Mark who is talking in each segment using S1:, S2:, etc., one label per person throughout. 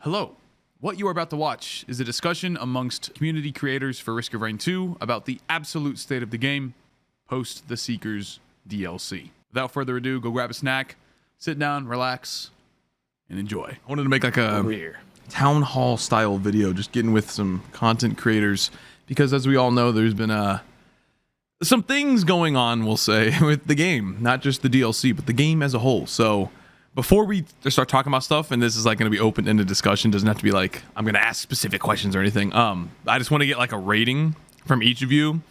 S1: Hello. What you are about to watch is a discussion amongst community creators for Risk of Rain 2 about the absolute state of the game post the Seekers DLC. Without further ado, go grab a snack, sit down, relax, and enjoy. I wanted to make like a town hall style video, just getting with some content creators, because as we all know, there's been some things going on, we'll say, with the game. Not just the DLC, but the game as a whole. So before we start talking about stuff, and this is like going to be open-ended discussion, doesn't have to be like I'm going to ask specific questions or anything. I just want to get like a rating from each of you,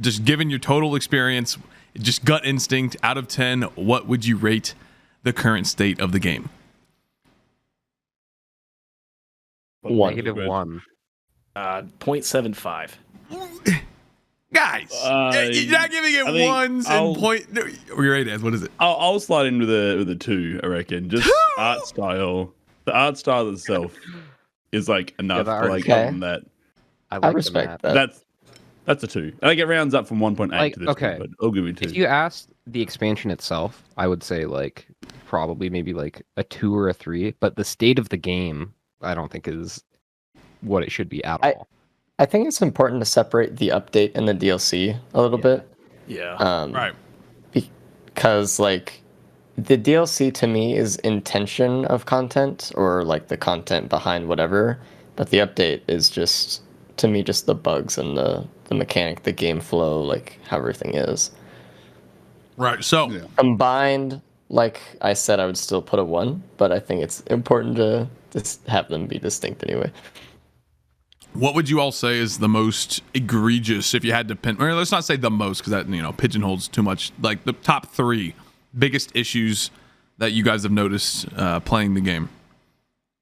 S1: just given your total experience, just gut instinct. Out of 10, what would you rate the current state of the game?
S2: -1.
S3: 0.75.
S1: Guys, you're not giving it ones and point. No, you're right, Az. What is it?
S2: I'll slide in with a 2. I reckon. Just art style. The art style itself is like enough to like on that.
S4: I respect that.
S2: That's a 2. I think it rounds up from 1.8 to this.
S4: Okay,
S2: but I'll give you 2.
S4: If you asked the expansion itself, I would say like probably maybe like a 2 or a 3. But the state of the game, I don't think is what it should be at all.
S5: I think it's important to separate the update and the DLC a little bit.
S3: Yeah.
S1: Right.
S5: Because like the DLC to me is intention of content or like the content behind whatever, but the update is just to me just the bugs and the mechanic, the game flow, like how everything is.
S1: Right. So
S5: combined, like I said, I would still put a 1, but I think it's important to just have them be distinct anyway.
S1: What would you all say is the most egregious, if you had to pin, or let's not say the most, because that, pigeonholes too much, like the top 3 biggest issues that you guys have noticed playing the game?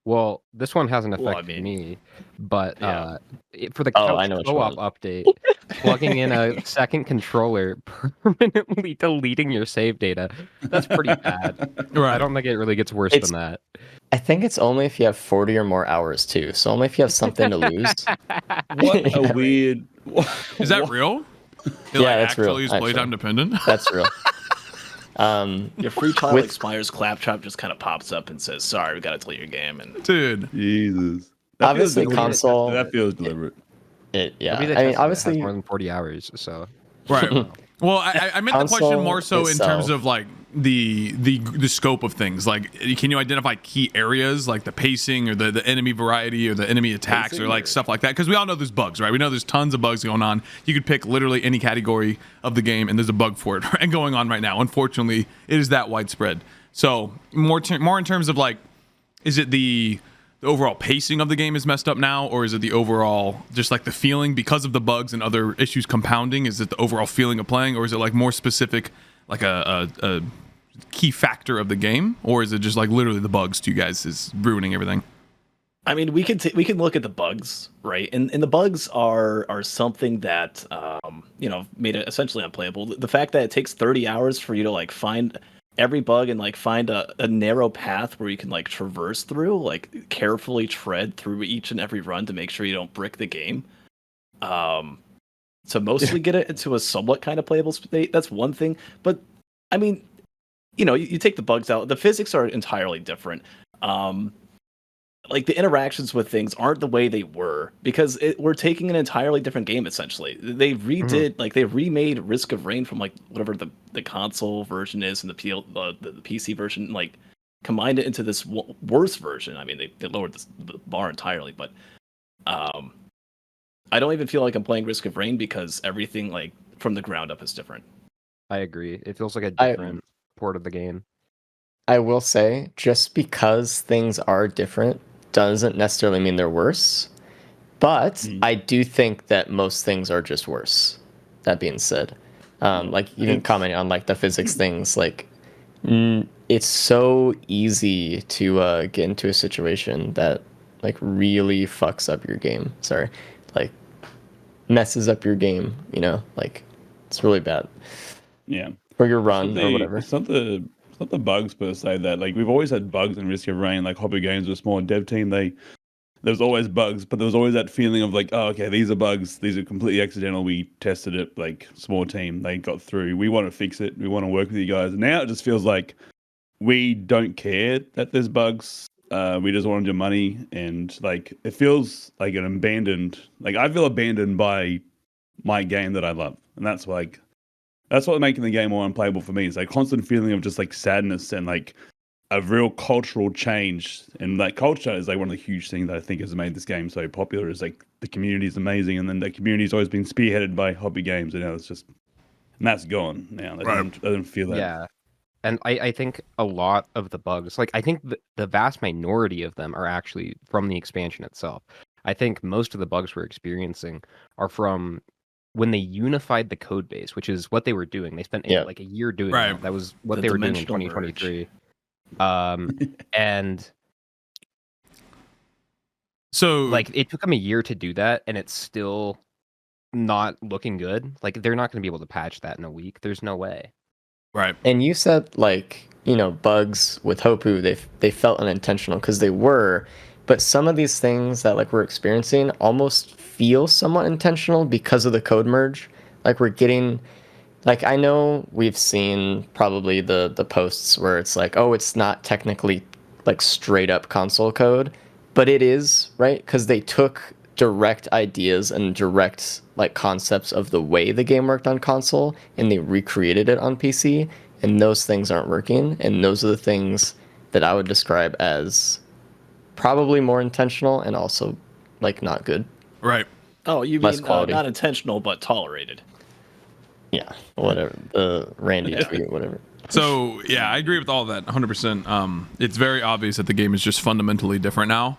S4: Well, this one hasn't affected me, but for the
S5: couch
S4: co-op update, plugging in a second controller, permanently deleting your save data, that's pretty bad.
S1: Right.
S4: I don't think it really gets worse than that.
S5: I think it's only if you have 40 or more hours too. So only if you have something to lose.
S2: What a weird.
S1: Is that real?
S5: That's real.
S1: Actually, is playtime dependent.
S5: That's real.
S3: Your free trial expires, Claptrap just kind of pops up and says, "Sorry, we got to delete your game." And
S1: dude,
S2: Jesus.
S5: Obviously, console.
S2: That feels deliberate.
S5: I mean, obviously,
S4: has more than 40 hours. So
S1: right. Well, I meant the question more so in terms of like the scope of things. Like, can you identify key areas like the pacing or the enemy variety or the enemy attacks or like stuff like that? Because we all know there's bugs, right? We know there's tons of bugs going on. You could pick literally any category of the game and there's a bug for it and going on right now. Unfortunately, it is that widespread. So more in terms of like, is it the overall pacing of the game is messed up now, or is it the overall just like the feeling because of the bugs and other issues compounding? Is it the overall feeling of playing, or is it like more specific, like a key factor of the game, or is it just like literally the bugs to you guys is ruining everything?
S3: I mean, we can look at the bugs, right? And the bugs are something that made it essentially unplayable. The fact that it takes 30 hours for you to like find every bug and like find a narrow path where you can like traverse through, like carefully tread through each and every run to make sure you don't brick the game. So mostly get it into a somewhat kind of playable state. That's one thing. But I mean, you take the bugs out, the physics are entirely different. Like the interactions with things aren't the way they were because we're taking an entirely different game. Essentially, they redid they remade Risk of Rain from like whatever the console version is and the PC version, like combined it into this worse version. I mean, they lowered the bar entirely, but I don't even feel like I'm playing Risk of Rain because everything like from the ground up is different.
S4: I agree. It feels like a different port of the game.
S5: I will say, just because things are different doesn't necessarily mean they're worse. But I do think that most things are just worse. That being said, like even commenting on like the physics things, like it's so easy to get into a situation that like really fucks up your game. Sorry, like messes up your game. Like it's really bad.
S2: Yeah.
S5: Or your run or whatever.
S2: It's not the bugs per se that like we've always had bugs in Risk of Rain. Like Hobby Games with a small dev team, there's always bugs, but there was always that feeling of like, oh, okay, these are bugs. These are completely accidental. We tested it, like small team. They got through. We want to fix it. We want to work with you guys. And now it just feels like we don't care that there's bugs. We just wanted your money, and like it feels like an abandoned. Like I feel abandoned by my game that I love, and that's what's making the game more unplayable for me. It's like constant feeling of just like sadness and like a real cultural change. And like culture is like one of the huge things that I think has made this game so popular. Is like the community is amazing, and then the community's always been spearheaded by hobby games. And now it's just, and that's gone now. I don't feel that.
S4: Yeah. And I think a lot of the bugs, like I think the vast minority of them are actually from the expansion itself. I think most of the bugs we're experiencing are from when they unified the code base, which is what they were doing. They spent like a year doing that. That was what they were doing in 2023. And
S1: so
S4: like it took them a year to do that, and it's still not looking good. Like they're not going to be able to patch that in a week. There's no way.
S1: right.
S5: And you said like, you know, bugs with Hopu, they felt unintentional because they were, but some of these things that like we're experiencing almost feel somewhat intentional because of the code merge. Like we're getting, like I know we've seen probably the posts where it's like, oh, it's not technically like straight up console code, but it is, right? Because they took direct ideas and direct like concepts of the way the game worked on console and they recreated it on PC, and those things aren't working, and those are the things that I would describe as probably more intentional and also like not good.
S1: Right.
S3: Oh, you
S5: Less
S3: mean
S5: quality.
S3: not intentional but tolerated?
S5: Yeah, whatever. The Randy tweet, whatever.
S1: So yeah, I agree with all of that 100%. It's very obvious that the game is just fundamentally different now.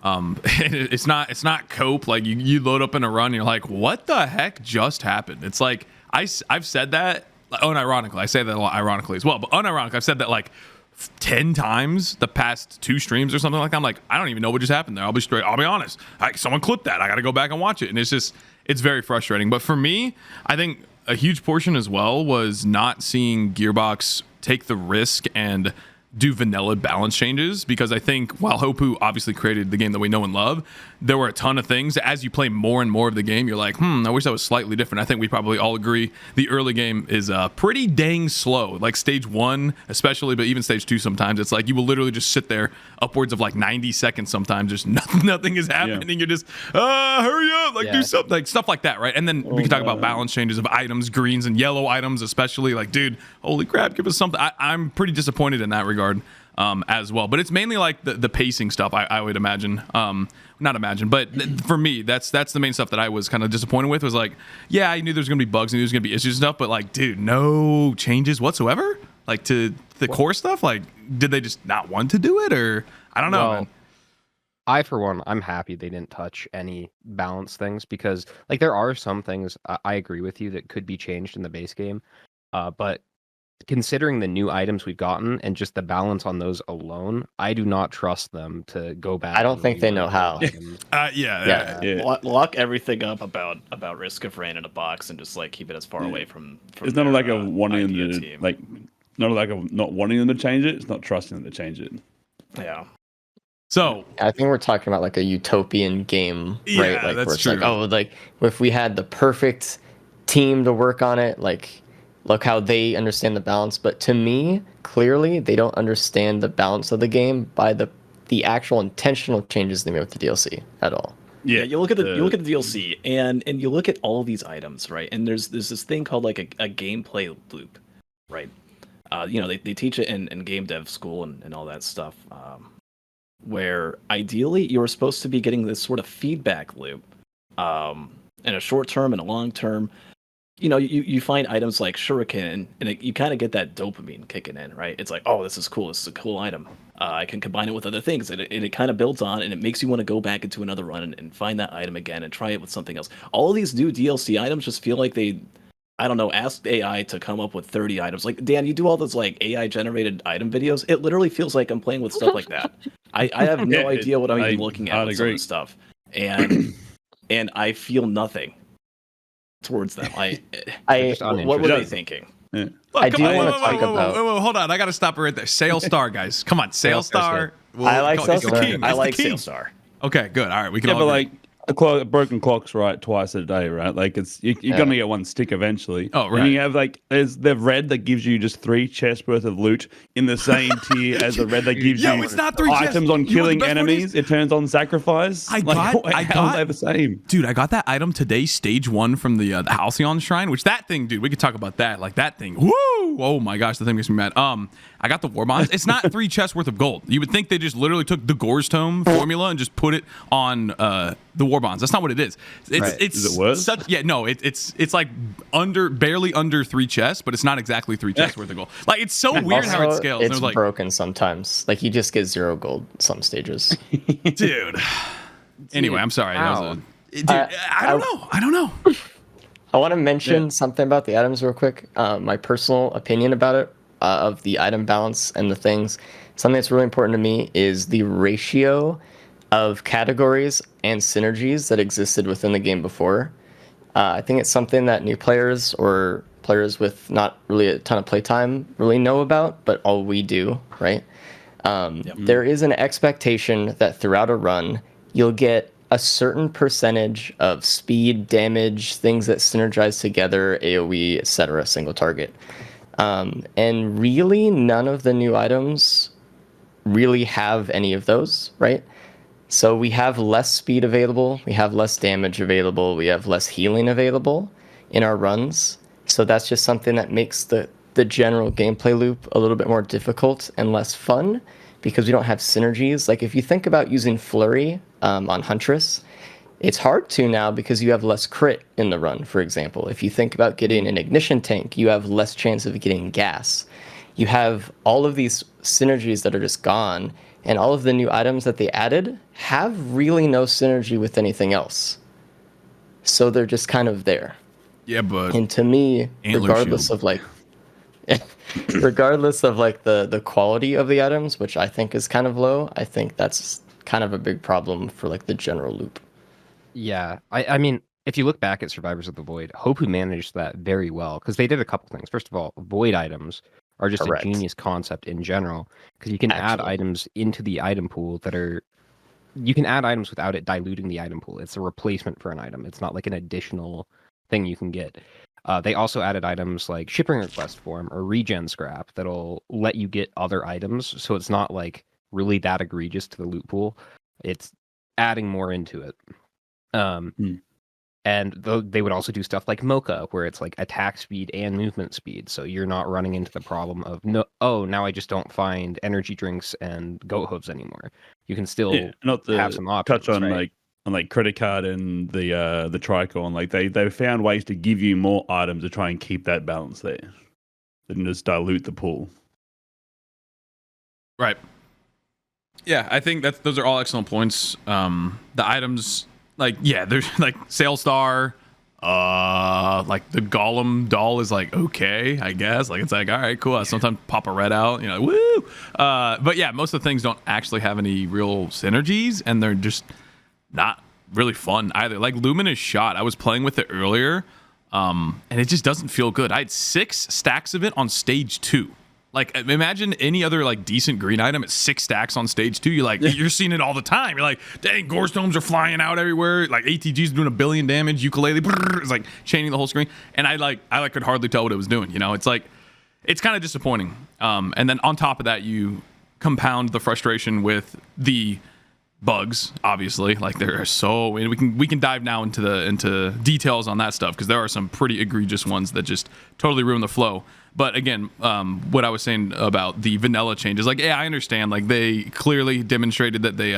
S1: It's not cope. Like you load up in a run, and you're like, what the heck just happened? It's like I've said that unironically. I say that a lot ironically as well, but unironically, I've said that like 10 times the past 2 streams or something like that. I'm like, I don't even know what just happened there. I'll be honest. Someone clipped that. I got to go back and watch it, and it's very frustrating. But for me, I think a huge portion as well was not seeing Gearbox take the risk and do vanilla balance changes, because I think while Hopu obviously created the game that we know and love, there were a ton of things as you play more and more of the game, you're like, I wish that was slightly different. I think we probably all agree the early game is pretty dang slow, like stage 1 especially, but even stage 2 sometimes. It's like you will literally just sit there upwards of like 90 seconds sometimes, just nothing is happening. You're just hurry up, like do something, like stuff like that, right? And then we can talk about balance changes of items, greens and yellow items especially. Like, dude, holy crap, give us something. I'm pretty disappointed in that regard as well, but it's mainly like the pacing stuff. I would imagine, not imagine, but for me, that's the main stuff that I was kind of disappointed with. Was like, yeah, I knew there's gonna be bugs and there's gonna be issues and stuff, but like, dude, no changes whatsoever, like to the core stuff. Like, did they just not want to do it, or I don't know, man.
S4: I, for one, I'm happy they didn't touch any balance things, because like there are some things I agree with you that could be changed in the base game, but considering the new items we've gotten and just the balance on those alone, I do not trust them to go back.
S5: I don't think they know how.
S3: Lock everything up about Risk of Rain in a box and just like keep it as far away from
S2: it's not like a wanting them to like, not like a not wanting them to change it. It's not trusting them to change it.
S3: Yeah.
S1: So
S5: I think we're talking about like a utopian game, right? Like
S1: that's
S5: where it's
S1: true.
S5: like, oh, like if we had the perfect team to work on it, like look how they understand the balance. But to me, clearly they don't understand the balance of the game by the actual intentional changes they made with the DLC at all.
S3: Yeah, you look at the DLC and you look at all these items, right? And there's this thing called like a gameplay loop, right? They teach it in game dev school and all that stuff, where ideally you're supposed to be getting this sort of feedback loop, in a short term and a long term. You find items like shuriken, and you kind of get that dopamine kicking in, right? It's like, oh, this is cool. This is a cool item. I can combine it with other things, and it kind of builds on, and it makes you want to go back into another run and find that item again and try it with something else. All of these new DLC items just feel like they, I don't know, asked AI to come up with 30 items. Like, Dan, you do all those like AI generated item videos. It literally feels like I'm playing with stuff like that. I have no idea what I'm even looking at with some of this stuff, and I feel nothing towards them. What were they thinking?
S1: Yeah. Look,
S5: I do want to talk about.
S1: Wait, hold on, I got to stop it right there. Sailstar, guys, come on, Sailstar.
S5: I like Sailstar.
S3: I like Sailstar.
S1: Okay, good. All right, we can.
S2: Yeah,
S1: all
S2: but
S1: agree.
S2: like a broken clock's right twice a day, right? Like you're gonna get one stick eventually.
S1: Oh, right.
S2: And you have like there's the red that gives you just 3 chests worth of loot in the same tier as the red that gives you
S1: it's not 3 chests.
S2: items on
S1: You know what the
S2: killing
S1: best part
S2: enemies.
S1: is?
S2: It turns on sacrifice.
S1: I
S2: How are they the same?
S1: Dude, I got that item today, stage 1 from the Halcyon Shrine, which that thing, dude, we could talk about that. Like that thing, woo! Oh my gosh, the thing makes me mad. I got the war bonds. It's not 3 chests worth of gold. You would think they just literally took the Gore's Tome formula and just put it on the war bonds. That's not what it is. It's
S2: Is it worse?
S1: It's like barely under 3 chests, but it's not exactly 3 chests worth of gold. Like it's so weird how it
S5: Also,
S1: scales.
S5: It's
S1: like,
S5: broken sometimes. Like you just get 0 gold some stages.
S1: dude. Anyway, I'm sorry. That was dude, I don't know.
S5: I want to mention something about the items real quick. My personal opinion about it, of the item balance and the things. Something that's really important to me is the ratio of categories and synergies that existed within the game before. I think it's something that new players or players with not really a ton of playtime really know about, but all we do, right? There is an expectation that throughout a run, you'll get a certain percentage of speed, damage, things that synergize together, AoE, etc., single target. And really, none of the new items really have any of those, right? So we have less speed available, we have less damage available, we have less healing available in our runs. So that's just something that makes the general gameplay loop a little bit more difficult and less fun because we don't have synergies. Like if you think about using Flurry on Huntress, it's hard to now because you have less crit in the run, for example. If you think about getting an ignition tank, you have less chance of getting gas. You have all of these synergies that are just gone, and all of the new items that they added have really no synergy with anything else. So they're just kind of there.
S1: Yeah, but
S5: And to me, regardless of like the quality of the items, which I think is kind of low, I think that's kind of a big problem for like the general loop.
S4: Yeah, I mean, if you look back at Survivors of the Void, Hopu managed that very well because they did a couple things. First of all, Void items are just
S5: Correct.
S4: a genius concept in general because you can add items into the item pool you can add items without it diluting the item pool. It's a replacement for an item. It's not like an additional thing you can get. They also added items like shipping request form or regen scrap that'll let you get other items. So it's not like really that egregious to the loot pool. It's adding more into it. And they would also do stuff like Mocha, where it's like attack speed and movement speed. So you're not running into the problem of now I just don't find energy drinks and goat hooves anymore. You can still
S2: not to
S4: have some options.
S2: touch on
S4: right?
S2: like credit card and the Tricorn. Like they found ways to give you more items to try and keep that balance there. They didn't just dilute the pool.
S1: right. Yeah, I think those are all excellent points. The items, there's like Sailstar, like the Golem doll is like okay, I guess. Like it's like all right, cool. I sometimes pop a red out, woo. But yeah, most of the things don't actually have any real synergies, and they're just not really fun either. Like Luminous Shot, I was playing with it earlier, and it just doesn't feel good. I had 6 stacks of it on stage 2. Like imagine any other like decent green item at 6 stacks on stage 2. You're seeing it all the time. You're like, dang, Gore's Tomes are flying out everywhere. Like ATG's doing 1 billion damage. Ukulele is like chaining the whole screen, and I could hardly tell what it was doing. It's like it's kind of disappointing. And then on top of that, you compound the frustration with the bugs. Obviously, like there are so we can dive now into details on that stuff because there are some pretty egregious ones that just totally ruin the flow. But again, what I was saying about the vanilla changes, like, yeah, I understand. Like, they clearly demonstrated that they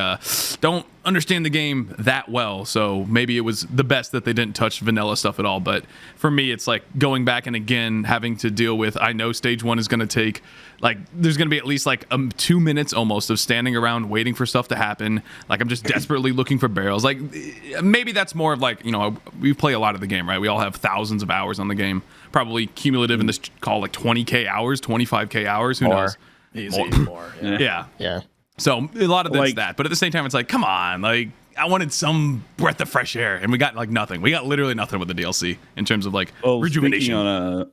S1: don't understand the game that well. So maybe it was the best that they didn't touch vanilla stuff at all. But for me, it's like going back and again having to deal with, I know stage 1 is going to take, like, there's going to be at least like 2 minutes almost of standing around waiting for stuff to happen. Like, I'm just desperately looking for barrels. Like, maybe that's more of like, we play a lot of the game, right? We all have thousands of hours on the game. Probably cumulative in this call, like 20K hours, 25K hours. Who knows?
S3: Easy, more.
S1: Yeah. So a lot of it's that. But at the same time, it's like, come on. Like, I wanted some breath of fresh air. And we got like nothing. We got literally nothing with the DLC in terms of like rejuvenation.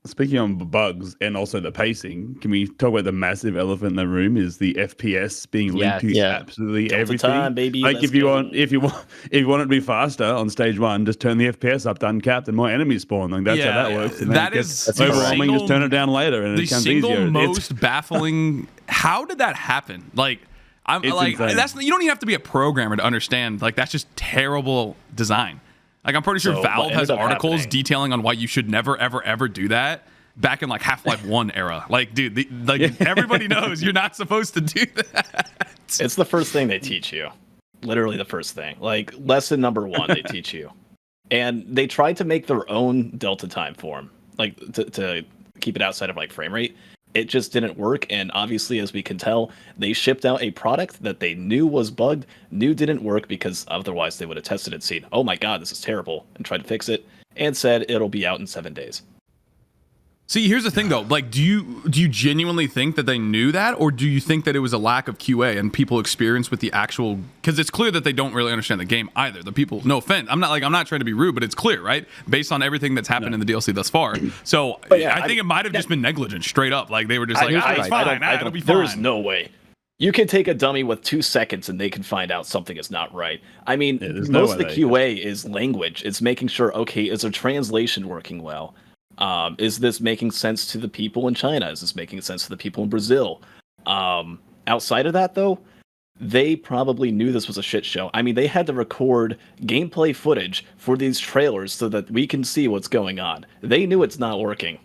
S2: speaking on bugs and also the pacing, can we talk about the massive elephant in the room? Is the FPS being linked to
S5: Yeah.
S2: absolutely
S3: Delta
S2: everything?
S3: time, baby.
S2: Like
S3: Let's
S2: if you
S3: go.
S2: want it to be faster on stage 1, just turn the FPS up to uncapped and more enemies spawn. Like that's how that works. And then
S1: that
S2: it gets
S1: is
S2: overwhelming.
S1: the
S2: Just turn it down later, and
S1: the
S2: it becomes
S1: single
S2: easier.
S1: most baffling. How did that happen? Like, I'm
S2: It's
S1: like,
S2: insane.
S1: that's you don't even have to be a programmer to understand. Like, that's just terrible design. Like, I'm pretty sure
S3: So what
S1: Valve has
S3: ended up
S1: articles
S3: happening-
S1: detailing on why you should never, ever, ever do that. Back in like Half-Life 1 era. Like, dude, everybody knows you're not supposed to do that.
S3: It's the first thing they teach you. Literally the first thing. Like lesson number 1 they teach you. And they tried to make their own delta time form, like to keep it outside of like frame rate. It just didn't work, and obviously, as we can tell, they shipped out a product that they knew was bugged, knew didn't work, because otherwise they would have tested it, seen, oh my god, this is terrible, and tried to fix it, and said it'll be out in 7 days.
S1: See, here's the thing though. Like, do you genuinely think that they knew that, or do you think that it was a lack of QA and people experience with the actual? Because it's clear that they don't really understand the game either. The people, no offense, I'm not trying to be rude, but it's clear, right? Based on everything that's happened in the DLC thus far. So
S3: yeah,
S1: I think it might have just been negligent, straight up. Like they were just like,
S3: I
S1: it's
S3: don't-
S1: fine,
S3: I
S1: it'll
S3: don't-
S1: be fine.
S3: There's no way. You can take a dummy with 2 seconds and they can find out something is not right. I mean,
S2: there's no
S3: most of
S2: way
S3: the
S2: they-
S3: QA is language. It's making sure, okay, is a translation working well? Is this making sense to the people in China? Is this making sense to the people in Brazil? Outside of that, though, they probably knew this was a shit show. I mean, they had to record gameplay footage for these trailers so that we can see what's going on. They knew it's not working.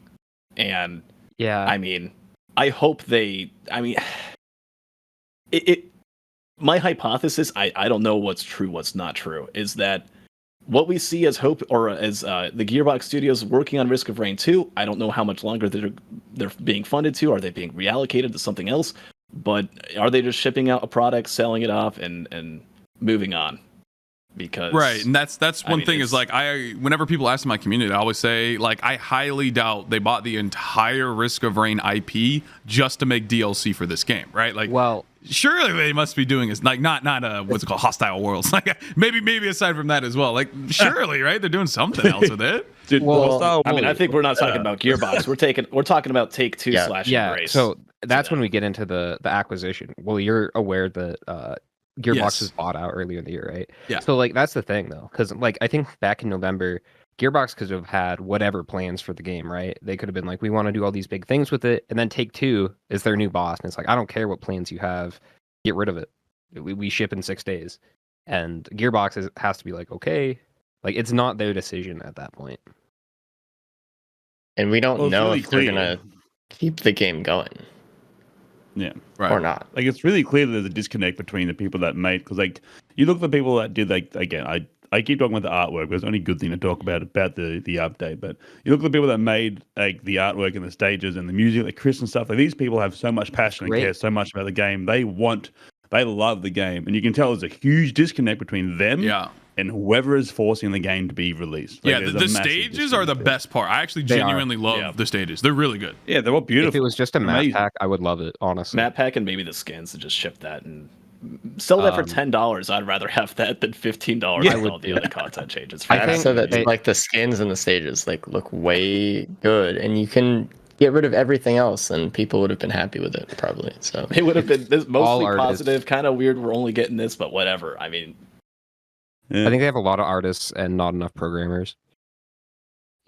S3: And,
S4: Yeah.
S3: I mean, I hope they... I mean... My hypothesis, I don't know what's true, what's not true, is that what we see as hope, or as the Gearbox Studios working on Risk of Rain 2, I don't know how much longer they're being funded to. Are they being reallocated to something else? But are they just shipping out a product, selling it off, and moving on? Because
S1: Right, and that's one
S3: mean,
S1: thing is like whenever people ask in my community, I always say like I highly doubt they bought the entire Risk of Rain IP just to make DLC for this game, right? Like,
S4: Well,
S1: surely they must be doing is like not what's it called, Hostile Worlds. Like maybe aside from that as well. Like surely, right? They're doing something else with it.
S2: Dude,
S5: Well,
S2: Hostile
S3: I mean, I
S2: World-
S3: think we're not talking about Gearbox. We're talking about Take Two
S5: Yeah.
S4: yeah.
S3: Embrace.
S4: So that's when
S3: them.
S4: we get into the acquisition. Well, you're aware that Gearbox
S1: Yes.
S4: was bought out earlier in the year, right?
S1: Yeah.
S4: So like that's the thing though, because like I think back in November, Gearbox could have had whatever plans for the game, right? They could have been like, we want to do all these big things with it, and then Take Two is their new boss, and it's like, I don't care what plans you have, get rid of it. We ship in 6 days, and Gearbox has to be like, okay, like it's not their decision at that point.
S5: And we don't
S2: Well, it's
S5: know
S2: really
S5: if they're
S2: clear.
S5: gonna keep the game going
S2: Yeah.
S1: Right.
S5: or not.
S2: Like it's really clear that there's a disconnect between the people that made, because like you look at the people that did, like, again, I keep talking about the artwork, but it's the only good thing to talk about the update. But you look at the people that made like the artwork and the stages and the music, like Chris and stuff. Like these people have so much passion and
S4: Great.
S2: care so much about the game. They love the game, and you can tell there's a huge disconnect between them
S1: Yeah.
S2: and whoever is forcing the game to be released. Like,
S1: Yeah,
S2: there's
S1: the
S2: a massive
S1: stages are the
S2: disconnect.
S1: best part. I actually
S4: They are.
S1: genuinely love
S3: Yeah.
S1: the stages. They're really good.
S2: Yeah, they're all beautiful.
S4: If it was just a map
S2: Amazing.
S4: pack, I would love it, honestly.
S3: Map pack and maybe the skins to just ship that and sell that for $10. I'd rather have that than $15
S2: Yeah.
S3: with all the other content changes.
S4: I think
S5: So that
S4: they-
S5: like the skins and the stages like look way good, and you can get rid of everything else, and people would have been happy with it probably. So
S3: It would have been this mostly
S4: artists.
S3: positive, kind of weird. We're only getting this, but whatever. I mean,
S2: Yeah.
S4: I think they have a lot of artists and not enough programmers.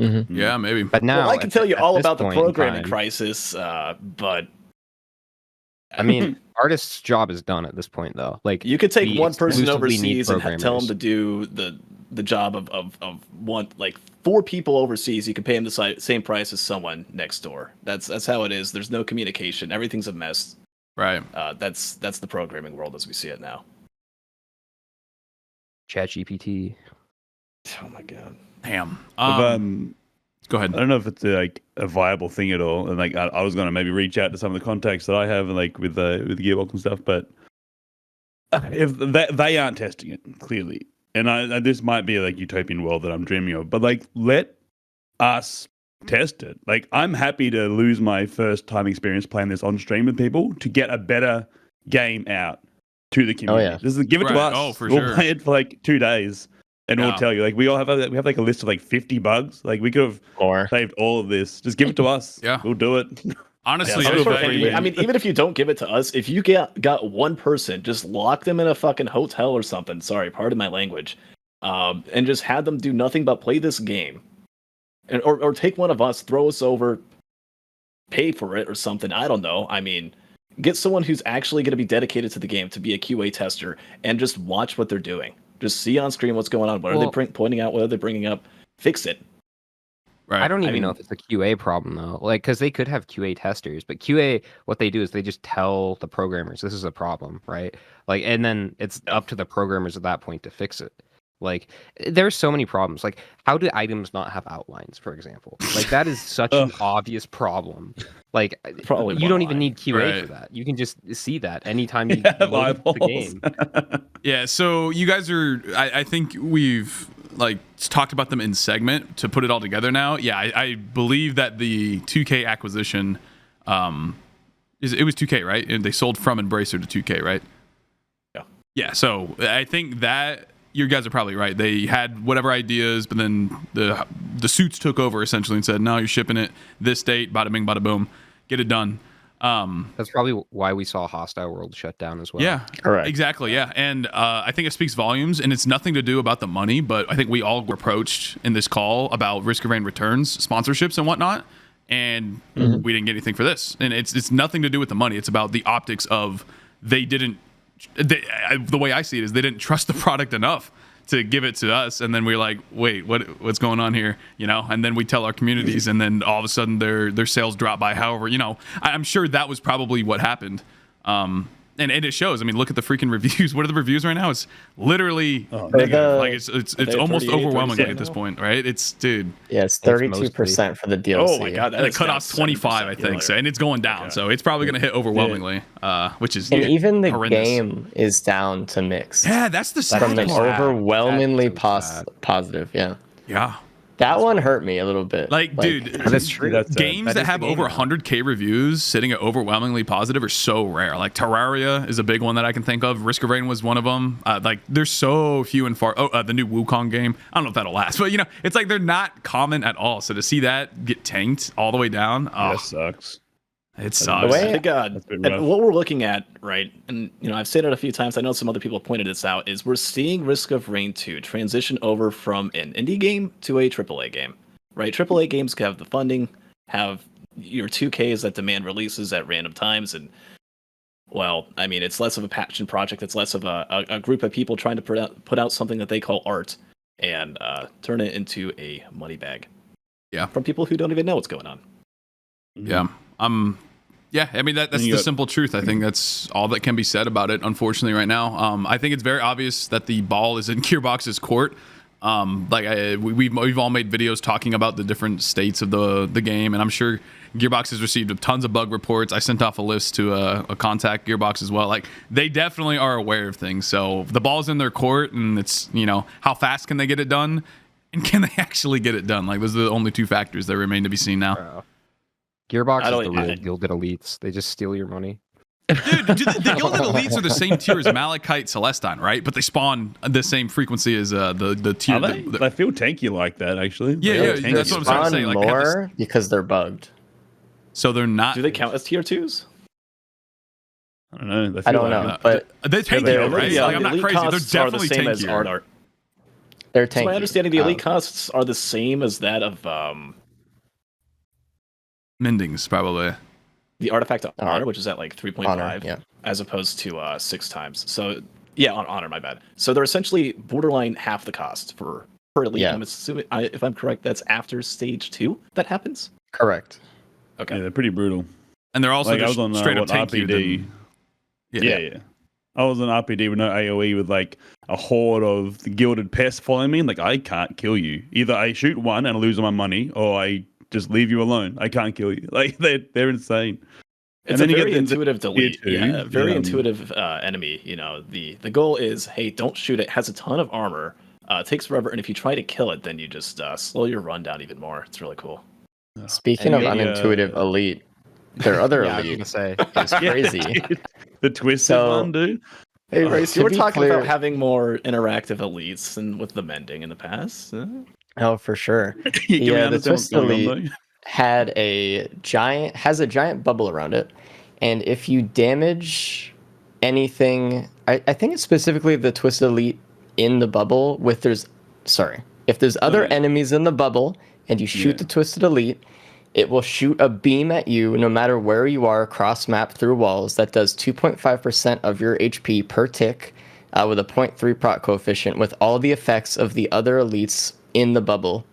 S5: Mhm.
S1: Yeah, maybe.
S4: But now,
S3: well, I can tell you
S4: at
S3: all
S4: this
S3: about the
S4: point in
S3: programming
S4: time-
S3: crisis, but
S4: I mean, artist's job is done at this point, though. Like
S3: you could take
S4: we
S3: one person
S4: exclusively need
S3: overseas and tell them
S4: programmers.
S3: to do the job of one, like 4 people overseas. You can pay them the same price as someone next door. That's how it is. There's no communication. Everything's a mess.
S1: Right.
S3: That's the programming world as we see it now.
S4: ChatGPT.
S3: Oh my god.
S1: Damn.
S2: But,
S1: Go ahead.
S2: I don't know if it's a viable thing at all, and like I was gonna maybe reach out to some of the contacts that I have, like with Gearbox and stuff, but if they aren't testing it clearly, and this might be like utopian world that I'm dreaming of, but like let us test it. Like I'm happy to lose my first time experience playing this on stream with people to get a better game out to the community.
S5: yeah.
S2: This is give it to
S1: Right.
S2: us.
S1: Oh, for
S2: we'll
S1: sure.
S2: play it for like 2 days. and we'll tell you. Like we have like a list of like 50 bugs. Like we could have
S5: More.
S2: saved all of this. Just give it to us.
S1: Yeah.
S2: We'll do it.
S1: Honestly,
S2: Yeah,
S1: if
S2: so
S1: they-
S3: I mean, even if you don't give it to us, if you got one person, just lock them in a fucking hotel or something. Sorry, pardon my language. And just had them do nothing but play this game, and or take one of us, throw us over, pay for it or something. I don't know. I mean, get someone who's actually going to be dedicated to the game to be a QA tester and just watch what they're doing. Just see on screen what's going on. What are they pointing out? What are they bringing up? Fix it.
S1: right.
S4: I don't even know if it's a QA problem though. Like, because they could have QA testers, but QA, what they do is they just tell the programmers this is a problem, right? Like, and then it's up to the programmers at that point to fix it. Like, there's so many problems. Like, how do items not have outlines, for example? Like, that is such an obvious problem. Like,
S3: Probably
S4: you
S3: one
S4: don't even
S3: line.
S4: need QA
S1: Right.
S4: for that. You can just see that anytime you
S2: Have
S4: load up the
S2: eyeballs.
S4: game.
S1: Yeah, so you guys are. I think we've like talked about them in segment to put it all together now. Yeah, I believe that the 2K acquisition, it was 2K, right? And they sold from Embracer to 2K, right?
S3: Yeah.
S1: Yeah. So I think that you guys are probably right. They had whatever ideas, but then the suits took over essentially and said, "No, you're shipping it this date. Bada bing, bada boom, get it done."
S4: That's probably why we saw Hostile World shut down as well.
S1: Yeah,
S5: Correct.
S1: exactly. Yeah, and I think it speaks volumes, and it's nothing to do about the money, but I think we all were approached in this call about Risk of Rain returns, sponsorships, and whatnot, and we didn't get anything for this. And it's nothing to do with the money. It's about the optics of the way I see it is they didn't trust the product enough to give it to us, and then we're like, wait, what's going on here, you know? And then we tell our communities, and then all of a sudden their sales drop by however, you know. I'm sure that was probably what happened, and it shows. I mean, look at the freaking reviews. What are the reviews right now? It's literally negative. Like it's almost
S3: 38,
S1: overwhelmingly
S3: 37
S1: at this
S3: now?
S1: point, right? It's dude.
S5: Yeah, it's
S4: It's mostly-
S5: 32% for the DLC.
S3: Oh my god, that
S1: And the
S3: is down
S1: cutoff's 25, I
S3: 7%
S1: think, so, and it's going down,
S3: Okay.
S1: so it's probably going to hit overwhelmingly, which is
S5: And even the
S1: horrendous.
S5: game is down to mixed.
S1: Yeah, that's the sad
S5: From an
S1: part.
S5: overwhelmingly
S4: That's so sad.
S5: positive, yeah.
S1: Yeah.
S5: That one hurt me a little bit.
S1: Like, dude,
S4: That's true.
S2: That's
S1: games
S4: That
S1: that
S4: is the
S1: have
S4: game
S1: over
S4: now.
S1: 100K reviews sitting at overwhelmingly positive are so rare. Like Terraria is a big one that I can think of. Risk of Rain was one of them. Like there's so few and far. The new Wukong game. I don't know if that'll last, but you know, it's like they're not common at all. So to see that get tanked all the way down, oh,
S2: That sucks.
S1: it
S5: The
S1: sucks.
S5: way-
S3: I think
S2: That's a bit rough.
S3: and what we're looking at, right, and you know, I've said it a few times. I know some other people have pointed this out. Is we're seeing Risk of Rain 2 transition over from an indie game to a AAA game, right? AAA games have the funding, have your 2Ks that demand releases at random times, and well, I mean, it's less of a passion project. It's less of a group of people trying to put out something that they call art and turn it into a money bag.
S1: Yeah.
S3: From people who don't even know what's going on.
S1: Yeah. Yeah, I mean that's
S2: And you
S1: the
S2: got-
S1: simple truth. I think that's all that can be said about it. Unfortunately, right now, I think it's very obvious that the ball is in Gearbox's court. We've all made videos talking about the different states of the game, and I'm sure Gearbox has received tons of bug reports. I sent off a list to a contact Gearbox as well. Like they definitely are aware of things. So the ball's in their court, and it's, you know, how fast can they get it done, and can they actually get it done? Like those are the only two factors that remain to be seen now.
S4: Gearbox
S3: I
S4: is
S3: don't-
S4: the real
S3: I-
S4: Gilded Elites. They just steal your money.
S1: Dude, the Gilded Elites are the same tier as Malachite Celestine, right? But they spawn the same frequency as the tier.
S2: Are they? I feel tanky like that actually.
S1: Yeah,
S2: They
S1: yeah,
S2: are tanky.
S1: that's what I'm trying to say.
S5: Spawn
S1: Like, they have this-
S5: more because they're bugged.
S1: So they're not.
S3: Do they count as tier 2s?
S2: I don't know. They
S5: I
S2: feel
S5: don't
S2: like
S5: know,
S2: it.
S5: but
S1: They're tankier,
S5: they're-
S1: right?
S5: yeah,
S1: Like, I'm
S3: the
S1: not
S3: elite
S1: crazy. They're
S3: costs are the
S1: definitely
S3: same as
S1: tankier.
S3: art.
S5: they're
S3: To
S5: tanky.
S3: my understanding, the elite costs are the same as that of
S1: Mendings, probably.
S3: the artifact of
S5: Honor.
S3: honor, which is at like 3.5,
S5: Honor, yeah.
S3: as opposed to 6 times. So yeah, on honor, my bad. So they're essentially borderline half the cost for per elite.
S5: Yeah.
S3: I'm assuming, if I'm correct, that's after stage 2 that happens.
S5: Correct.
S3: Okay.
S2: Yeah, they're pretty brutal.
S1: And they're also
S2: Like I
S1: just
S2: was on
S1: straight up
S2: what,
S1: tankier
S2: RPD.
S1: than...
S2: Yeah. I was on RPD with no AoE with like a horde of the gilded pests following me. And like, I can't kill you. Either I shoot one and I lose all my money, or I just leave you alone. I can't kill you. Like they're insane.
S3: It's
S2: And then
S3: a
S2: you get
S3: very
S2: into
S3: intuitive delete.
S2: tier 2,
S3: Yeah, very
S2: yeah.
S3: intuitive enemy. You know, the goal is, hey, don't shoot it. Has a ton of armor. Takes forever, and if you try to kill it, then you just slow your run down even more. It's really cool.
S5: Speaking of
S2: And maybe,
S5: unintuitive elite, their other
S4: Yeah, I was
S5: elite
S4: gonna say.
S5: is crazy.
S2: The twisted
S5: So-
S2: one, dude.
S3: Hey, Race, you
S5: To
S3: were
S5: be
S3: talking
S5: clear-
S3: about having more interactive elites and with the mending in the past.
S5: Oh, for sure.
S2: Can we
S5: The
S2: understand what's
S5: Twisted
S2: going on
S5: Elite
S2: though?
S5: has a giant bubble around it, and if you damage anything, I think it's specifically the Twisted Elite in the bubble. If there's other
S2: yeah.
S5: enemies in the bubble and you shoot
S2: Yeah.
S5: the Twisted Elite, it will shoot a beam at you no matter where you are across map through walls that does 2.5% of your HP per tick, with a 0.3 proc coefficient, with all the effects of the other elites in the bubble.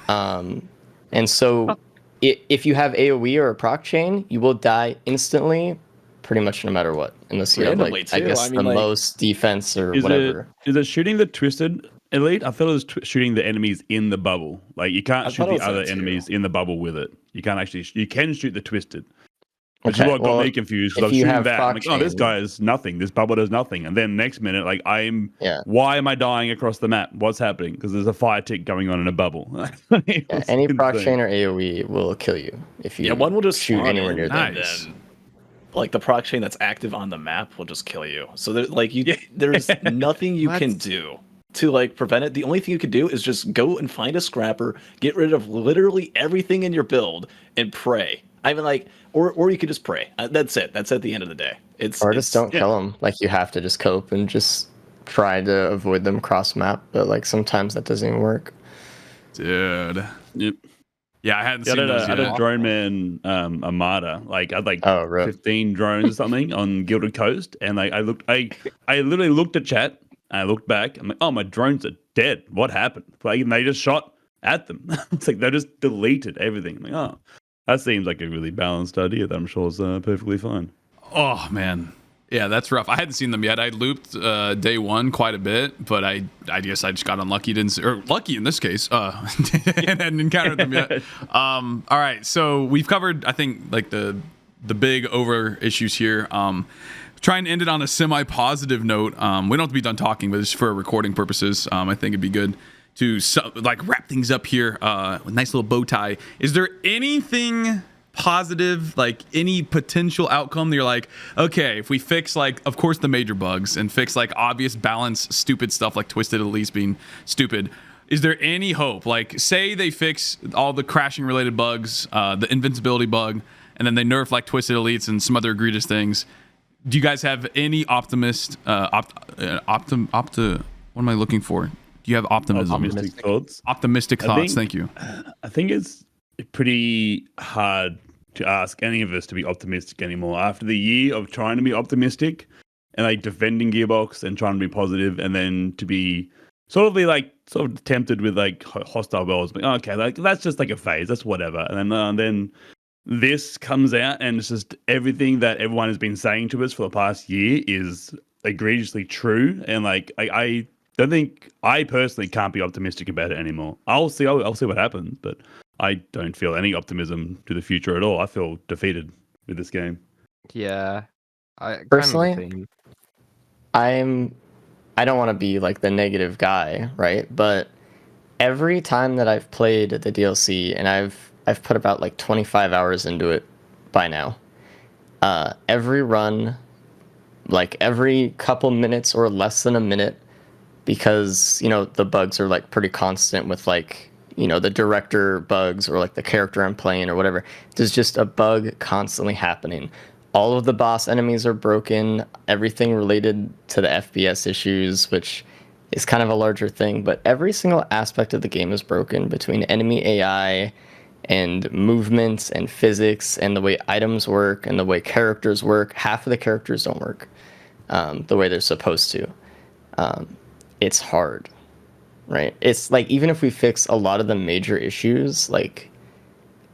S5: And so if you have AoE or a proc chain, you will die instantly, pretty much no matter what, unless you have
S3: Randomly,
S5: like, I
S3: too.
S5: guess
S3: I mean,
S5: the
S3: like-
S5: most defense or
S2: Is
S5: whatever.
S2: it shooting the Twisted Elite? I thought it was shooting the enemies in the bubble. Like you can't
S3: I
S2: shoot
S3: thought it
S2: the
S3: was
S2: other
S3: that, too.
S2: enemies in the bubble with it. You can't actually. You can shoot the Twisted. Which is
S5: Okay,
S2: what got
S5: well,
S2: me confused
S5: if
S2: because I was
S5: you
S2: shooting
S5: have
S2: that. I'm
S5: proc
S2: like, oh, this
S5: chain-
S2: guy is nothing. This bubble does nothing. And then next minute, like,
S5: Yeah.
S2: why am I dying across the map? What's happening? Because there's a fire tick going on in a bubble. It
S5: Yeah,
S2: was
S5: any proc
S2: insane.
S5: chain or AoE will kill you if you
S3: Yeah, one will just
S5: shoot
S3: spawn
S5: anywhere
S3: in,
S5: near them.
S1: Nice.
S3: and then, like, the proc chain that's active on the map will just kill you. So there's nothing you can do to like prevent it. The only thing you can do is just go and find a scrapper, get rid of literally everything in your build, and pray. I mean, like, or you could just pray. That's it. That's at the end of the day.
S5: Or just don't kill them. Like, you have to just cope and just try to avoid them cross map. But like sometimes that doesn't even work.
S1: Dude.
S2: Yep.
S1: Yeah, I hadn't
S2: Yeah,
S1: seen those
S2: I had a
S1: yet.
S2: drone man Armada. Like I had like
S5: Oh, rip.
S2: 15 drones or something on Gilded Coast, and like I literally looked at chat. And I looked back. I'm like, oh, my drones are dead. What happened? Like, and they just shot at them. It's like they just deleted everything. I'm like, oh, that seems like a really balanced idea that I'm sure is perfectly fine.
S1: Oh man, yeah, that's rough. I hadn't seen them yet. I looped day one quite a bit, but I guess I just got unlucky, lucky in this case, and hadn't encountered them yet. All right, so we've covered, I think, like the big over issues here. Try and end it on a semi-positive note. We don't have to be done talking, but it's for recording purposes. I think it'd be good to like wrap things up here with a nice little bow tie. Is there anything positive, like any potential outcome that you're like, okay, if we fix, like, of course, the major bugs and fix like obvious balance stupid stuff like Twisted Elites being stupid, is there any hope? Like, say they fix all the crashing related bugs, the invincibility bug, and then they nerf like Twisted Elites and some other egregious things. Do you guys have any what am I looking for? Do you have optimism?
S2: Optimistic thoughts.
S1: Optimistic thoughts. Thank you.
S2: I think it's pretty hard to ask any of us to be optimistic anymore. After the year of trying to be optimistic and like defending Gearbox and trying to be positive, and then to be sort of tempted with like hostile worlds, but okay, like that's just like a phase. That's whatever. And then this comes out and it's just everything that everyone has been saying to us for the past year is egregiously true. And like I don't think, I personally can't be optimistic about it anymore. I'll see what happens, but I don't feel any optimism to the future at all. I feel defeated with this game.
S4: Yeah,
S5: Personally,
S4: kind of the same.
S5: I don't want to be like the negative guy, right? But every time that I've played the DLC, and I've put about like 25 hours into it by now, every run, like every couple minutes or less than a minute, because, you know, the bugs are like pretty constant with like, you know, the director bugs or like the character I'm playing or whatever. There's just a bug constantly happening. All of the boss enemies are broken, everything related to the FPS issues, which is kind of a larger thing, but every single aspect of the game is broken, between enemy AI and movements and physics and the way items work and the way characters work. Half of the characters don't work the way they're supposed to. It's hard, right? It's like, even if we fix a lot of the major issues, like,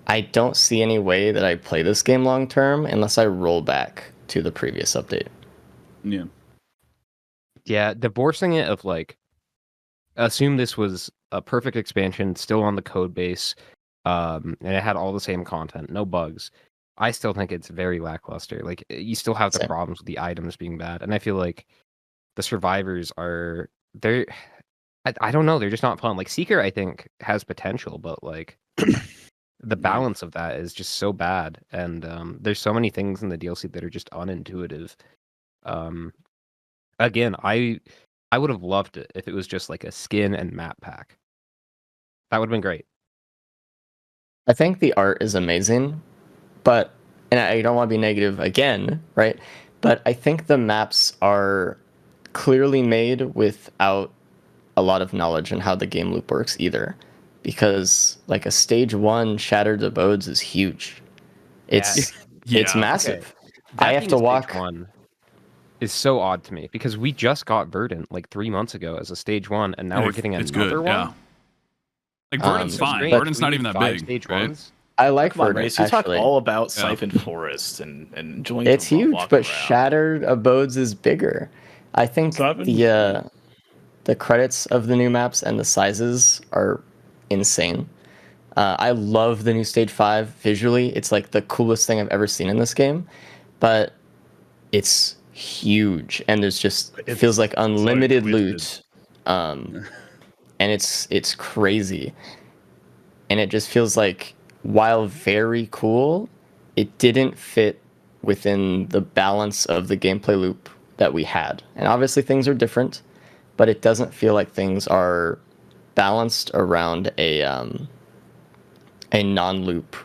S5: I don't see any way that I play this game long term unless I roll back to the previous update.
S2: Yeah.
S4: Yeah, divorcing it of like, assume this was a perfect expansion, still on the code base, and it had all the same content, no bugs. I still think it's very lackluster. Like, you still have the
S5: Same.
S4: problems with the items being bad, and I feel like the survivors are I don't know, they're just not fun. Like, Seeker, I think, has potential, but like the balance of that is just so bad, and there's so many things in the DLC that are just unintuitive. Again, I would have loved it if it was just like a skin and map pack. That would have been great.
S5: I think the art is amazing, but and I don't want to be negative again, right? But I think the maps are clearly made without a lot of knowledge on how the game loop works either, because like a stage 1 Shattered Abodes is huge. It's
S1: Yeah.
S5: it's massive.
S4: That
S5: I have
S4: being
S5: to
S4: stage
S5: walk.
S4: 1 is so odd to me because we just got Verdant like 3 months ago as a stage 1, and now we're getting
S1: it's
S4: another
S1: good.
S4: one.
S1: Yeah. Like Verdant's
S5: It's
S1: fine.
S4: strange.
S1: Verdant's
S4: We
S1: not
S4: need
S1: even that
S4: 5
S1: big,
S4: stage
S1: right?
S4: ones.
S5: I like
S3: Come on,
S5: Verdant,
S3: Race. You talk
S5: actually.
S3: all about
S1: Yeah.
S3: Siphon Forest and enjoying
S5: It's
S3: the
S5: huge,
S3: walk
S5: but
S3: around.
S5: Shattered Abodes is bigger. I think
S2: Siphon?
S5: the credits of the new maps and the sizes are insane. I love the new Stage 5 visually. It's like the coolest thing I've ever seen in this game, but it's huge and there's just
S2: It's
S5: feels like
S2: so
S5: unlimited
S2: twisted.
S5: loot. And it's crazy. And it just feels like while very cool, it didn't fit within the balance of the gameplay loop that we had. And obviously things are different, but it doesn't feel like things are balanced around a non-loop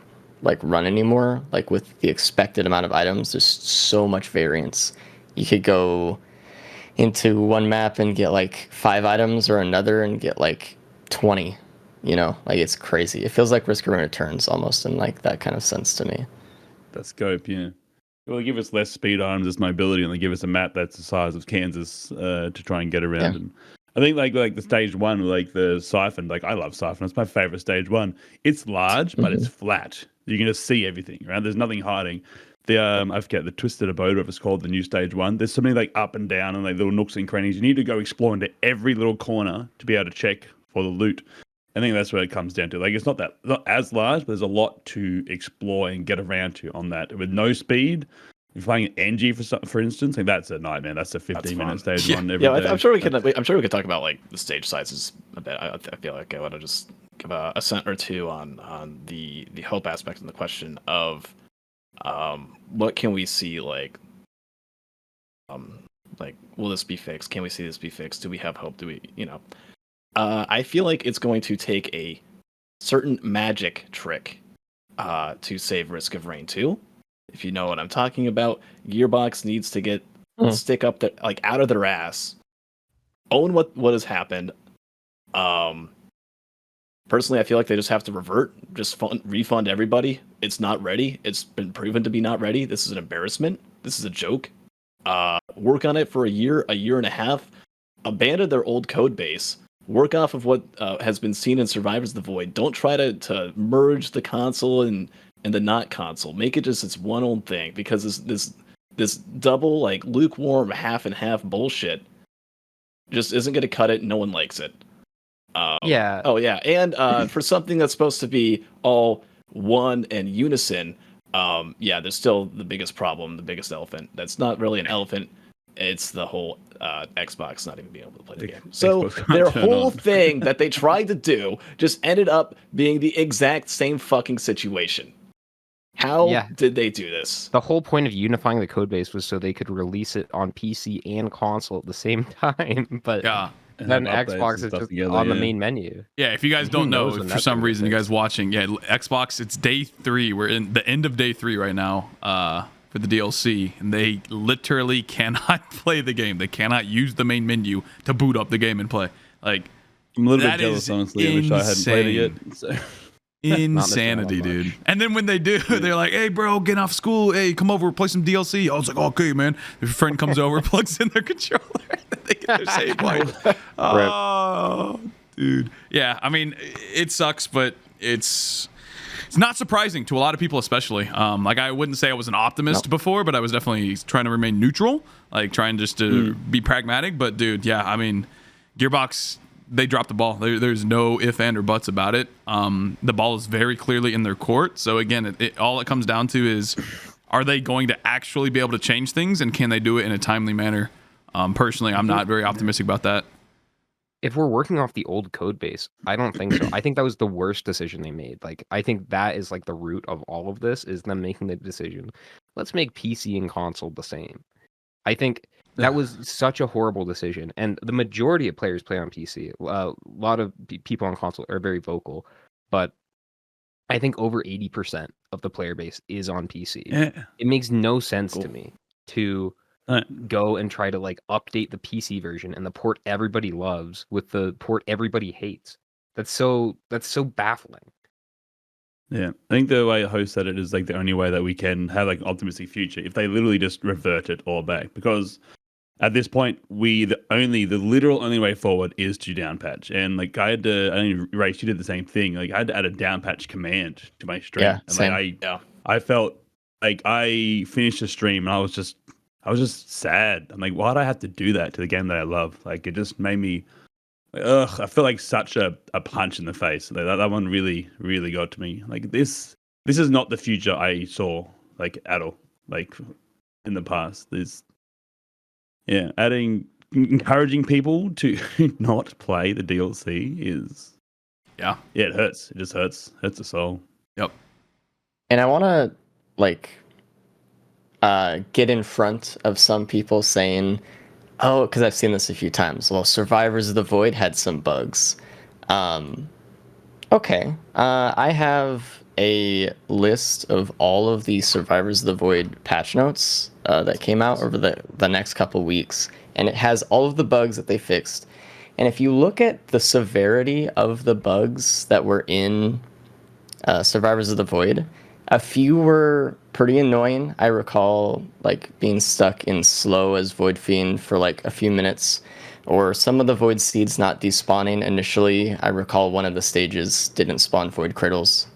S5: like run anymore. Like with the expected amount of items, there's so much variance. You could go into one map and get like 5 items, or another and get like 20. You know, like it's crazy. It feels like Risk of Rain Returns almost in like that kind of sense to me.
S2: The scope, yeah. Well, they give us less speed items, less mobility, and they give us a map that's the size of Kansas to try and get around.
S5: Yeah.
S2: And I think like the stage 1, like the Siphon, like I love Siphon. It's my favorite stage 1. It's large, but it's flat. You can just see everything, right? There's nothing hiding. The I forget the Twisted Abode, whatever it's called, the new stage 1. There's so many like up and down and like little nooks and crannies. You need to go explore into every little corner to be able to check for the loot. I think that's what it comes down to. Like it's not as large, but there's a lot to explore and get around to on that. With no speed, if playing an NG for instance, like that's a nightmare. That's a 15-minute stage
S1: Yeah.
S2: 1 every
S3: Yeah,
S2: day.
S3: I'm sure we can. I'm sure we could talk about like the stage sizes a bit. I feel like I want to just give a cent or two on the hope aspect and the question of what can we see like will this be fixed? Can we see this be fixed? Do we have hope? Do we I feel like it's going to take a certain magic trick to save Risk of Rain 2. If you know what I'm talking about, Gearbox needs to get stick up their like out of their ass, own what has happened. Personally, I feel like they just have to revert, refund everybody. It's not ready. It's been proven to be not ready. This is an embarrassment. This is a joke. Work on it for a year and a half. Abandon their old code base. Work off of what has been seen in Survivors the Void. Don't try to merge the console and the not console. Make it just its one own thing, because this double like lukewarm half and half bullshit just isn't going to cut it. No one likes it.
S4: Yeah.
S3: Oh yeah, and for something that's supposed to be all one and unison, there's still the biggest problem, the biggest elephant. That's not really an elephant. It's the whole Xbox not even being able to play the game. So
S2: Xbox can't
S3: their
S2: turn
S3: whole
S2: on.
S3: thing that they tried to do just ended up being the exact same fucking situation. How
S4: Yeah.
S3: did they do this?
S4: The whole point of unifying the code base was so they could release it on PC and console at the same time. But
S1: Yeah.
S2: And
S4: then
S2: have updates
S4: Xbox
S2: and
S4: is
S2: stuff
S4: just
S2: together,
S4: on the
S2: yeah.
S4: main menu.
S1: Yeah, if you guys
S4: Who
S1: don't know,
S4: knows
S1: if
S4: when
S1: for
S4: that's
S1: some
S4: gonna get
S1: reason you guys
S4: fixed.
S1: watching, Xbox, it's day 3. We're in the end of day 3 right now for the DLC, and they literally cannot play the game. They cannot use the main menu to boot up the game and play. Like,
S2: I'm a little
S1: that
S2: bit jealous,
S1: is
S2: honestly. I wish I hadn't played it yet.
S1: insane.
S2: So.
S1: Insanity,
S4: Not
S1: dude. And then when they do, they're like, hey, bro, get off school. Hey, come over, play some DLC. I was like, okay, man. If your friend comes over, plugs in their controller, they get their save wipe. Oh, dude. Yeah, I mean, it sucks, but it's not surprising to a lot of people, especially. Like, I wouldn't say I was an optimist before, but I was definitely trying to remain neutral, like trying just to be pragmatic. But, dude, yeah, I mean, Gearbox, they dropped the ball. There's no if, and, or buts about it. The ball is very clearly in their court. So again, all it comes down to is, are they going to actually be able to change things, and can they do it in a timely manner? Personally, I'm not very optimistic about that.
S4: If we're working off the old code base, I don't think so. I think that was the worst decision they made. Like, I think that is like the root of all of this, is them making the decision, let's make PC and console the same. I think That was such a horrible decision, and the majority of players play on PC. A lot of people on console are very vocal, but I think over 80% of the player base is on PC.
S2: Yeah.
S4: It makes no sense to me to go and try to like update the PC version and the port everybody loves with the port everybody hates. That's so baffling.
S2: Yeah, I think the way host said it is like the only way that we can have like an optimistic future if they literally just revert it all back. Because at this point, the literal only way forward is to downpatch. And like I Race, you did the same thing. Like I had to add a downpatch command to my stream.
S5: Yeah,
S2: and
S5: same.
S2: like I felt like I finished the stream and I was just sad. I'm like, why'd I have to do that to the game that I love? Like it just made me I feel like such a punch in the face. Like, that one really, really got to me. Like this is not the future I saw like at all. Like in the past. Encouraging people to not play the DLC is it hurts. It just hurts the soul.
S1: Yep.
S5: And I want to like get in front of some people saying, oh, because I've seen this a few times. Well, Survivors of the Void had some bugs. Okay. I have a list of all of the Survivors of the Void patch notes that came out over the next couple weeks. And it has all of the bugs that they fixed. And if you look at the severity of the bugs that were in Survivors of the Void, a few were pretty annoying. I recall like being stuck in slow as Void Fiend for like a few minutes, or some of the Void Seeds not despawning initially. I recall one of the stages didn't spawn Void Cradles.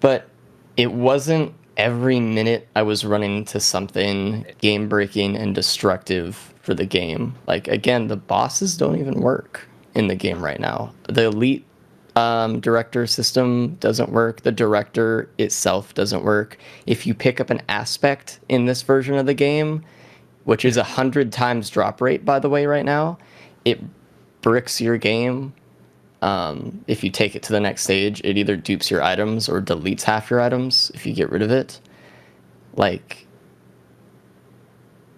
S5: But it wasn't every minute I was running into something game-breaking and destructive for the game. Like, again, the bosses don't even work in the game right now. The Elite director system doesn't work. The director itself doesn't work. If you pick up an aspect in this version of the game, which is 100 times drop rate, by the way, right now, it bricks your game. If you take it to the next stage, it either dupes your items or deletes half your items if you get rid of it. Like,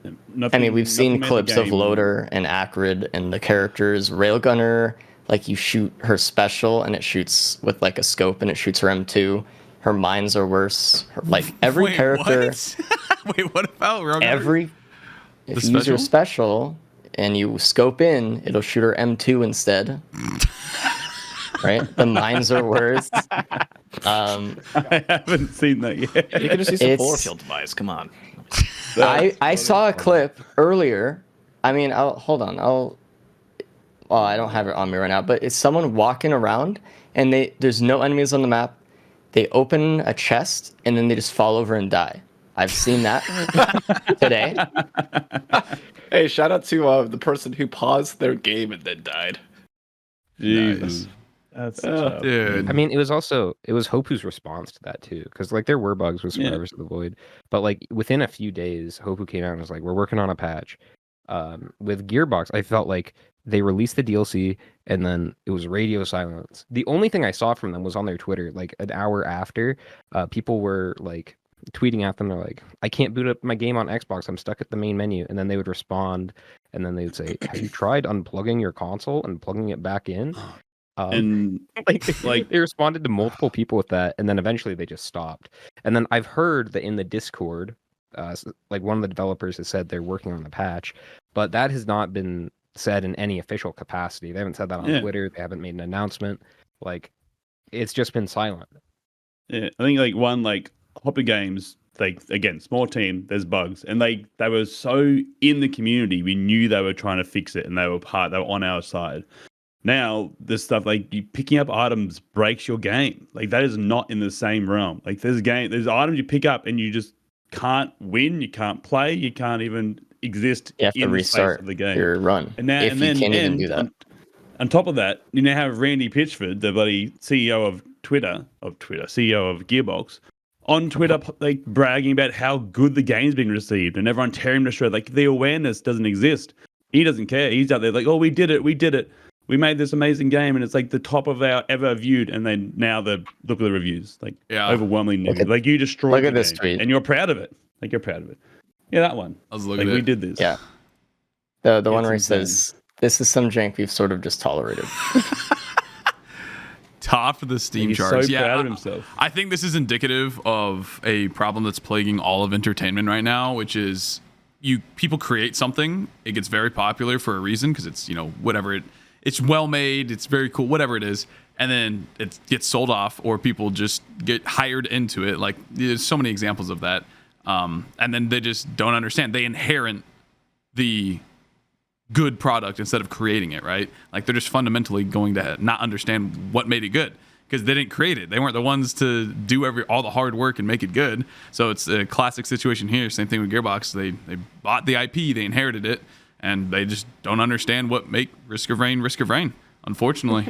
S5: we've seen clips of Loader and Acrid and the characters. Railgunner, like you shoot her special and it shoots with like a scope and it shoots her M2. Her mines are worse. Every character.
S1: What? Wait, what about Railgunner?
S5: If you use your special and you scope in, it'll shoot her M2 instead. Right? The mines are worse.
S2: I haven't seen that yet.
S3: You can just use a polar field device. Come on.
S5: I saw a clip earlier. Hold on. I don't have it on me right now, but it's someone walking around and there's no enemies on the map. They open a chest and then they just fall over and die. I've seen that today.
S3: Hey, shout out to the person who paused their game and then died.
S2: Jesus. That's
S1: dude.
S4: I mean, it was Hopu's response to that too, because like there were bugs with Survivors of the Void, but like within a few days, Hopu came out and was like, "We're working on a patch." With Gearbox, I felt like they released the DLC and then it was radio silence. The only thing I saw from them was on their Twitter, like an hour after, people were like tweeting at them. They're like, "I can't boot up my game on Xbox. I'm stuck at the main menu." And then they would respond, and then they would say, "Have you tried unplugging your console and plugging it back in?"
S2: And
S4: like they responded to multiple people with that, and then eventually they just stopped. And then I've heard that in the Discord, like one of the developers has said they're working on the patch, but that has not been said in any official capacity. They haven't said that on Twitter. They haven't made an announcement. Like, it's just been silent.
S2: Yeah, I think like Hoppy Games, like again, small team, there's bugs, and they were so in the community. We knew they were trying to fix it, and they were on our side. Now, this stuff like you picking up items breaks your game. Like that is not in the same realm. Like there's items you pick up and you just can't win, you can't play, you can't even exist
S5: you have
S2: in
S5: to
S2: the
S5: restart
S2: space of the game.
S5: your run.
S2: And now,
S5: if you can't even do that.
S2: On top of that, you now have Randy Pitchford, the bloody CEO of CEO of Gearbox, on Twitter like bragging about how good the game's been received and everyone tearing him to shreds. Like the awareness doesn't exist. He doesn't care. He's out there like, "Oh, we did it. We made this amazing game," and it's like the top of our ever viewed. And then now look at the reviews, like overwhelmingly negative. Like you destroyed.
S5: Look at this tweet,
S2: and you're proud of it. Like you're proud of it. Yeah, that one.
S1: I was looking
S2: like
S1: at
S2: we did this.
S5: Yeah, The one where he
S2: insane.
S5: says, "This is some jank we've sort of just tolerated."
S1: Top of the Steam
S2: He's
S1: charts.
S2: so
S1: Yeah,
S2: proud of himself.
S1: I think this is indicative of a problem that's plaguing all of entertainment right now, which is people create something, it gets very popular for a reason because it's whatever it's well made, it's very cool, whatever it is, and then it gets sold off or people just get hired into it. Like there's so many examples of that, and then they just don't understand. They inherit the good product instead of creating it, right? Like they're just fundamentally going to not understand what made it good because they didn't create it. They weren't the ones to do all the hard work and make it good. So it's a classic situation here. Same thing with Gearbox. They bought the IP, they inherited it, and they just don't understand what make Risk of Rain, unfortunately.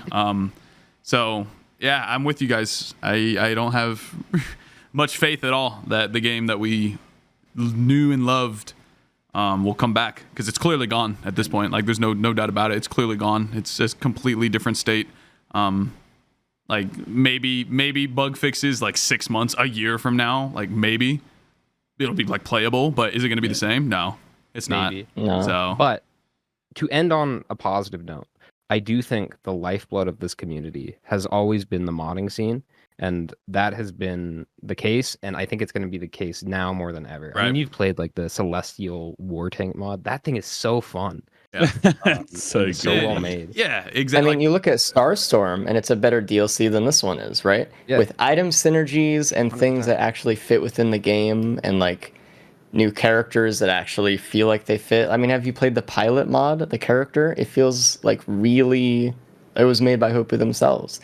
S1: So yeah, I'm with you guys. I don't have much faith at all that the game that we knew and loved will come back because it's clearly gone at this point. Like there's no doubt about it. It's clearly gone. It's just completely different state. Like maybe bug fixes like 6 months, a year from now, like maybe it'll be like playable, but is it going to be the same? No, it's
S4: Maybe.
S5: No.
S1: not. So
S4: But to end on a positive note, I do think the lifeblood of this community has always been the modding scene. And that has been the case, and I think it's going to be the case now more than ever. I
S1: Right.
S4: mean, you've played like the Celestial War Tank mod. That thing is so fun.
S1: yeah,
S2: It's so
S4: and so
S2: good.
S4: well made.
S1: yeah,
S5: I
S1: exactly.
S5: mean, you look at Starstorm, and it's a better DLC than this one is, right?
S4: Yeah.
S5: With item synergies and things
S4: 100%.
S5: that actually fit within the game, and like new characters that actually feel like they fit. I mean, have you played the pilot mod? The character, it feels like really. It was made by Hopu themselves.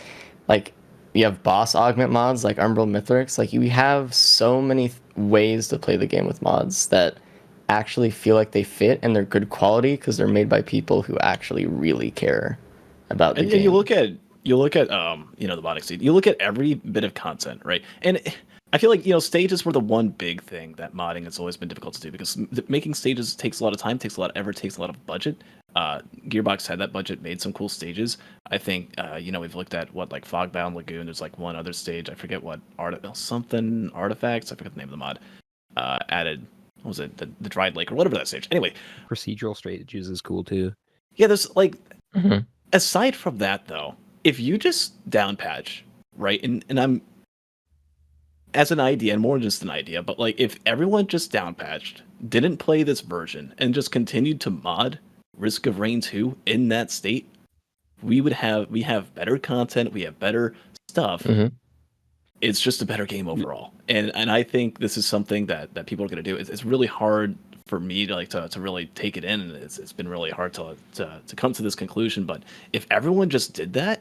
S5: Like you have boss augment mods like Umbral Mithrix. Like you have so many ways to play the game with mods that actually feel like they fit and they're good quality because they're made by people who actually really care about the
S3: And
S5: game.
S3: you look at the modding scene. You look at every bit of content, right? And I feel like stages were the one big thing that modding has always been difficult to do because making stages takes a lot of time, takes a lot of effort, takes a lot of budget. Gearbox had that budget, made some cool stages. I think we've looked at like Fogbound Lagoon. There's like one other stage. I forget what something artifacts. I forget the name of the mod. Added what was it? The dried lake or whatever that stage. Anyway,
S4: Procedural stages is cool too.
S3: yeah. There's like
S5: Mhm.
S3: aside from that though, if you just down patch, right? And I'm as an idea, and more than just an idea, but like if everyone just down patched, didn't play this version, and just continued to mod Risk of Rain 2 in that state, we have better content, we have better stuff.
S5: Mhm.
S3: It's just a better game overall. And I think this is something that people are going to do. It's really hard for me to really take it in, and it's been really hard to come to this conclusion. But if everyone just did that,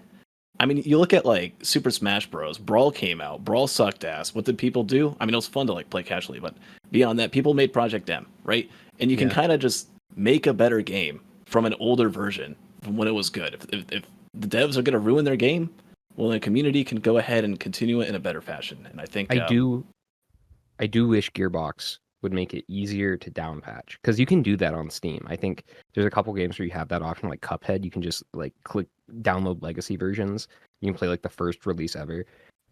S3: I mean, you look at like Super Smash Bros. Brawl came out. Brawl sucked ass. What did people do? I mean, it was fun to like play casually, but beyond that, people made Project M, right? And you can
S4: Yeah.
S3: kind of just make a better game from an older version from when it was good. If the devs are going to ruin their game, well, the community can go ahead and continue it in a better fashion. And I think
S4: I do wish Gearbox would make it easier to down patch because you can do that on Steam. I think there's a couple games where you have that option, like Cuphead. You can just like click download legacy versions. You can play like the first release ever.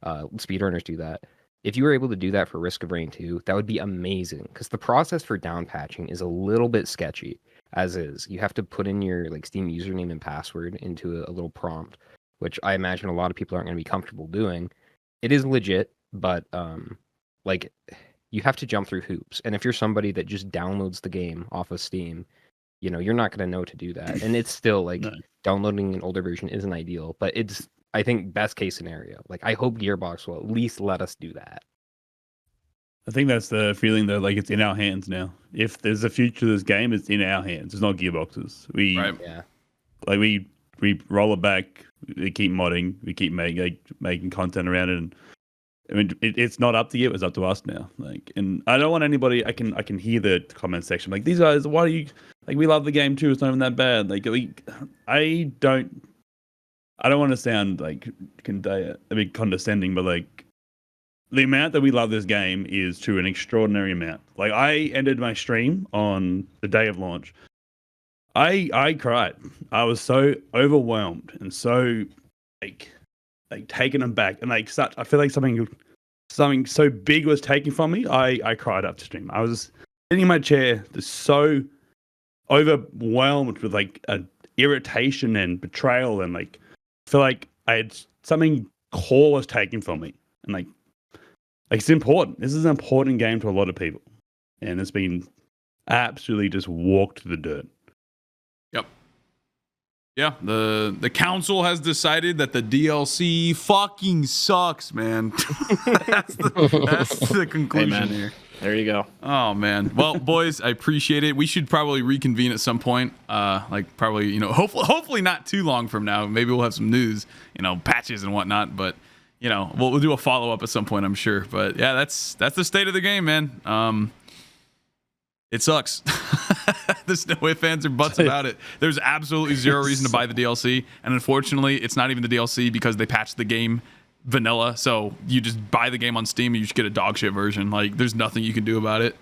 S4: Speedrunners do that. If you were able to do that for Risk of Rain 2, that would be amazing because the process for down patching is a little bit sketchy as is. You have to put in your like Steam username and password into a little prompt, which I imagine a lot of people aren't going to be comfortable doing. It is legit, but like you have to jump through hoops. And if you're somebody that just downloads the game off of Steam, you're not going to know to do that. And it's still like
S2: No.
S4: downloading an older version isn't ideal, but it's, I think, best case scenario. Like I hope Gearbox will at least let us do that.
S2: I think that's the feeling that like it's in our hands now. If there's a future to this game, it's in our hands. It's not Gearbox's.
S1: Right.
S4: Yeah.
S2: Like we roll it back. We keep modding. We keep making content around it. And I mean, it's not up to you. It's up to us now. Like, and I don't want anybody. I can hear the comment section. Like these guys. Why do you like? We love the game too. It's not even that bad. Like I don't want to sound like a bit condescending, but like the amount that we love this game is to an extraordinary amount. Like I ended my stream on the day of launch. I cried. I was so overwhelmed and so like taken aback and like such. I feel like something so big was taken from me. I cried up to stream. I was sitting in my chair, just so overwhelmed with like irritation and betrayal, and like feel like I had something core was taken from me, and like it's important. This is an important game to a lot of people, and it's been absolutely just walked to the dirt.
S1: Yep. Yeah, the council has decided that the DLC fucking sucks, man. that's the conclusion here.
S3: There you go.
S1: Oh man. Well, boys, I appreciate it. We should probably reconvene at some point. Like probably, hopefully not too long from now. Maybe we'll have some news, patches and whatnot. But we'll do a follow up at some point, I'm sure. But yeah, that's the state of the game, man. It sucks. There's no ifs, ands, or buts about it. There's absolutely zero reason to buy the DLC, and unfortunately, it's not even the DLC because they patched the game vanilla. So you just buy the game on Steam and you just get a dog shit version. Like, there's nothing you can do about it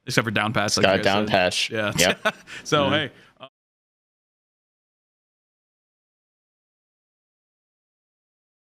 S1: except for down patch.
S5: It's got a down patch.
S1: Yeah.
S5: Yep.
S1: So hey.